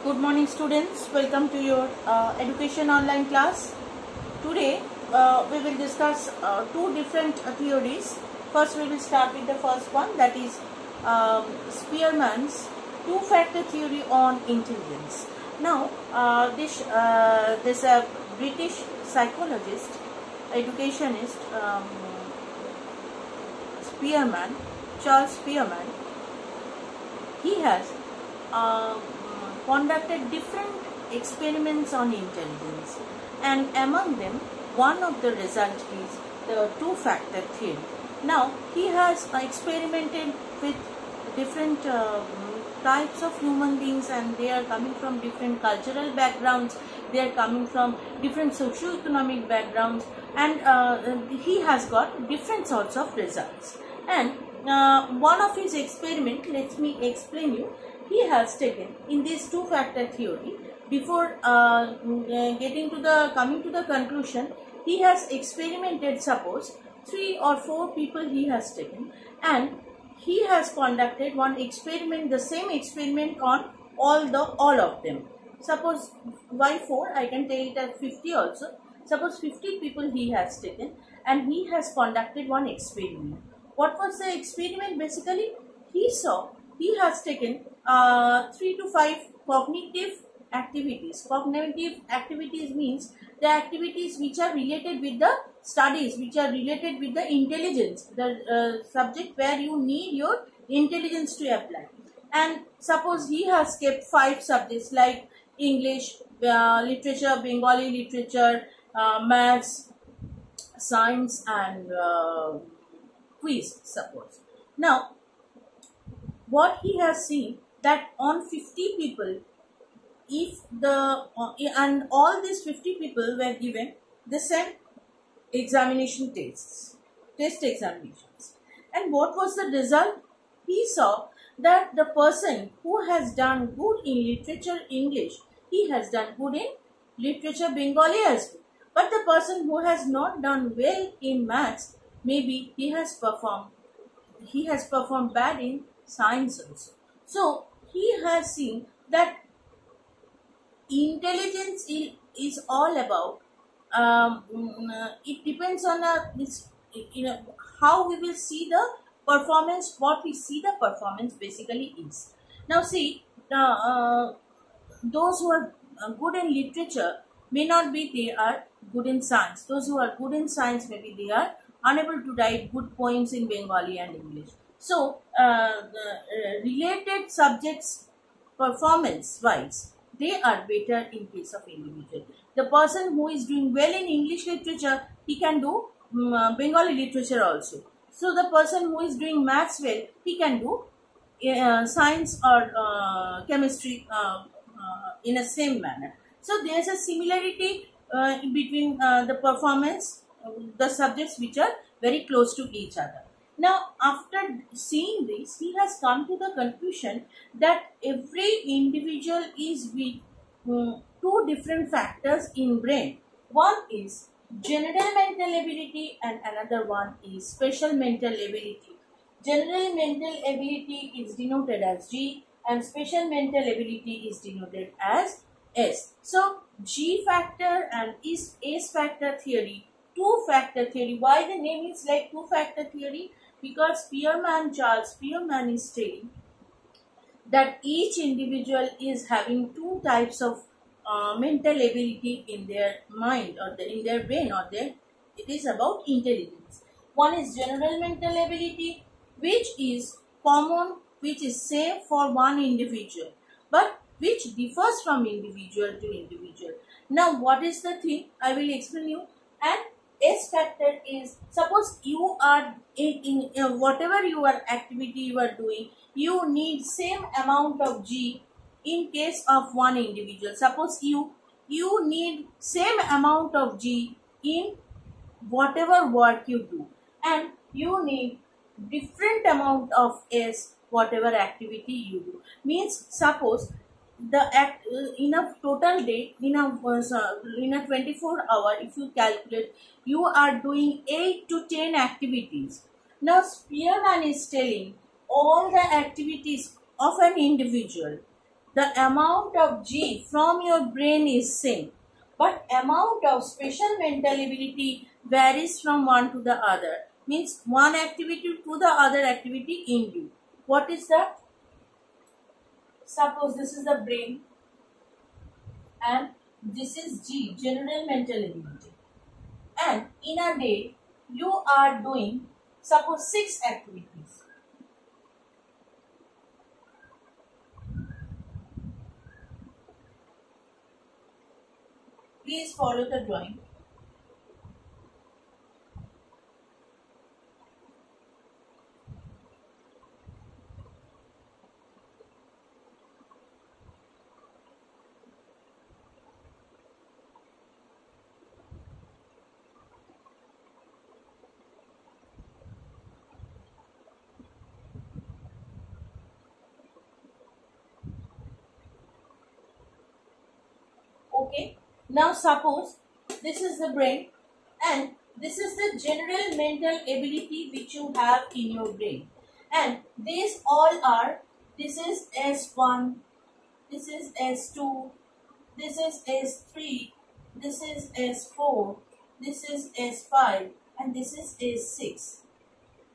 Good morning students, welcome to your education online class. Today we will discuss two different theories. First we will start with the first one, that is Spearman's two-factor theory on intelligence. Now this British psychologist, educationist, Spearman, Charles Spearman, he has conducted different experiments on intelligence, and among them one of the results is the two-factor theory. Now he has experimented with different types of human beings, and they are coming from different cultural backgrounds, they are coming from different socio-economic backgrounds, and he has got different sorts of results. And one of his experiments, let me explain you. He has taken in this two-factor theory, before coming to the conclusion, he has experimented, suppose 3 or 4 people he has taken, and he has conducted one experiment, the same experiment on all of them. Suppose why 4, I can take it as 50 also. Suppose 50 people he has taken, and he has conducted one experiment. What was the experiment? Basically, he has taken 3 to 5 cognitive activities. Cognitive activities means the activities which are related with the studies, which are related with the intelligence, the subject where you need your intelligence to apply. And suppose he has kept 5 subjects like English, literature, Bengali literature, maths, science, and quiz, suppose. Now, what he has seen, that on 50 people, if and all these 50 people were given the same examination test examinations, and what was the result? He saw that the person who has done good in literature English, he has done good in literature Bengali as well. But the person who has not done well in maths, maybe he has performed bad in science also. So he has seen that intelligence is all about, it depends on how we will see the performance, what we see the performance basically is. Now see, those who are good in literature may not be they are good in science. Those who are good in science, maybe they are unable to write good poems in Bengali and English. So, related subjects performance wise, they are better in case of individual. The person who is doing well in English literature, he can do Bengali literature also. So, the person who is doing maths well, he can do science or chemistry in a same manner. So, there is a similarity between the performance, the subjects which are very close to each other. Now, after seeing this, he has come to the conclusion that every individual is with 2 different factors in brain. One is general mental ability and another one is special mental ability. General mental ability is denoted as G and special mental ability is denoted as S. So, G factor and S factor theory, two-factor theory. Why the name is like two-factor theory? Because Charles Spearman is saying that each individual is having 2 types of mental ability in their mind or in their brain, or it is about intelligence. One is general mental ability, which is common, which is same for one individual, but which differs from individual to individual. Now, what is the thing? I will explain you. And S factor is, suppose you are in whatever your activity you are doing, you need same amount of G in case of one individual. Suppose you need same amount of G in whatever work you do, and you need different amount of S whatever activity you do. Means, suppose in a total day, in a 24 hour, if you calculate, you are doing 8 to 10 activities. Now Spearman is telling all the activities of an individual the amount of G from your brain is same, but amount of special mental ability varies from one to the other. Means one activity to the other activity in you. What is that? Suppose this is the brain and this is G, general mental ability. And in a day, you are doing, suppose 6 activities. Please follow the drawing. Okay. Now suppose this is the brain and this is the general mental ability which you have in your brain. And these all are, this is S1, this is S2, this is S3, this is S4, this is S5 and this is S6.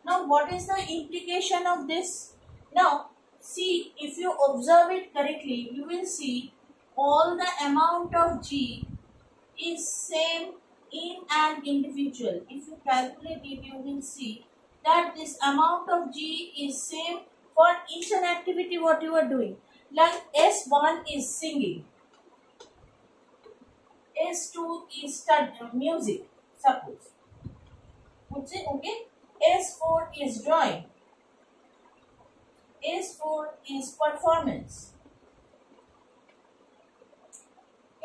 Now what is the implication of this? Now see, if you observe it correctly, you will see all the amount of G is same in an individual. If you calculate it, you will see that this amount of G is same for each and activity what you are doing. Like S1 is singing, S2 is studying music, suppose. Okay? S4 is drawing, S4 is performance,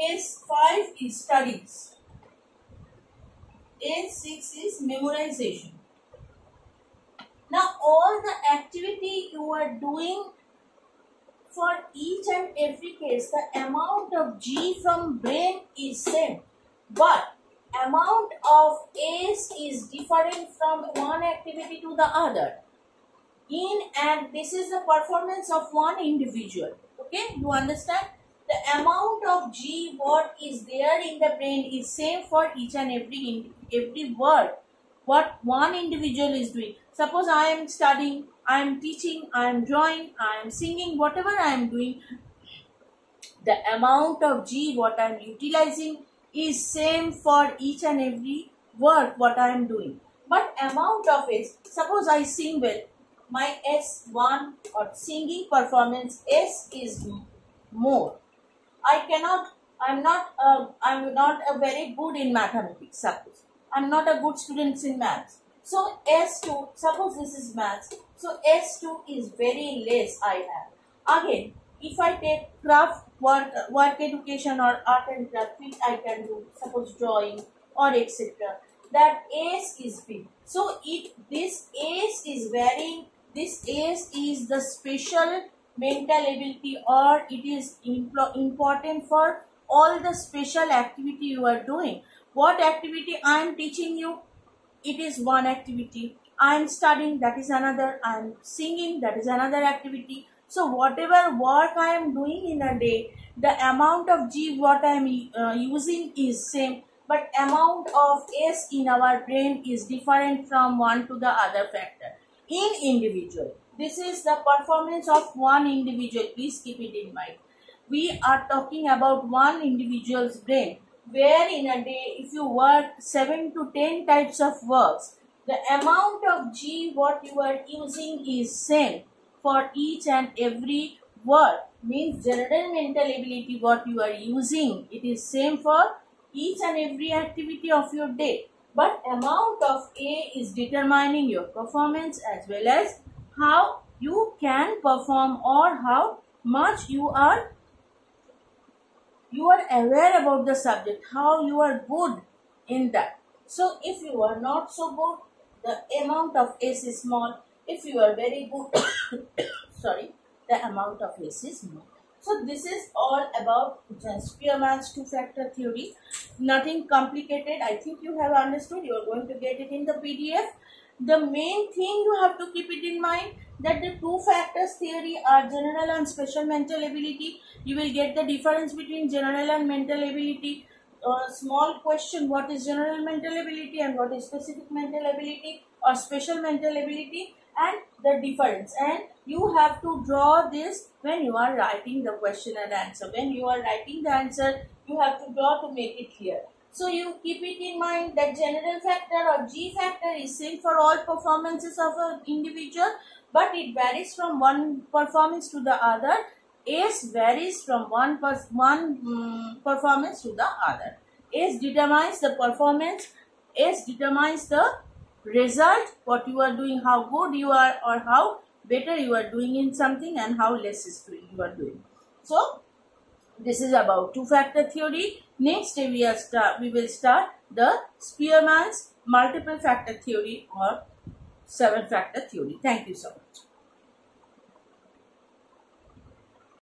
S5 is studies, S6 is memorization. Now all the activity you are doing for each and every case, the amount of G from brain is same, but amount of A's is different from one activity to the other. And this is the performance of one individual. Okay, you understand? The amount of G what is there in the brain is same for each and every word what one individual is doing. Suppose I am studying, I am teaching, I am drawing, I am singing, whatever I am doing, the amount of G what I am utilizing is same for each and every word what I am doing. But amount of S, suppose I sing well, my S1 or singing performance S is more. I'm not a very good in mathematics, suppose. I'm not a good student in maths. So S2, suppose this is maths. So S2 is very less I have. Again, if I take craft, work education or art and craft, which I can do, suppose drawing or etc. That S is big. So this S is varying. This S is the special mental ability, or it is important for all the special activity you are doing. What activity I am teaching you? It is one activity. I am studying, that is another. I am singing, that is another activity. So whatever work I am doing in a day, the amount of G what I am using is same, but amount of S in our brain is different from one to the other factor. In individual, this is the performance of one individual. Please keep it in mind. We are talking about one individual's brain, where in a day, if you work 7 to 10 types of works, the amount of G what you are using is same for each and every word. Means general mental ability what you are using, it is same for each and every activity of your day. But amount of A is determining your performance as well as how you can perform or how much you are aware about the subject, how you are good in that. So if you are not so good, the amount of S is small. If you are very good, sorry, the amount of S is more. So this is all about Spearman's two-factor theory. Nothing complicated. I think you have understood. You are going to get it in the PDF. the main thing you have to keep it in mind that the two factors theory are general and special mental ability. You will get the difference between general and mental ability. Small question, what is general mental ability and what is specific mental ability or special mental ability, and the difference. And you have to draw this when you are writing the question and answer. When you are writing the answer, you have to draw to make it clear. So you keep it in mind that general factor or G factor is same for all performances of an individual, but it varies from one performance to the other. S varies from one performance to the other. S determines the performance. S determines the result, what you are doing, how good you are or how better you are doing in something, and how less is you are doing. So this is about two-factor theory. Next we will start the Spearman's multiple factor theory or 7-factor theory. Thank you so much.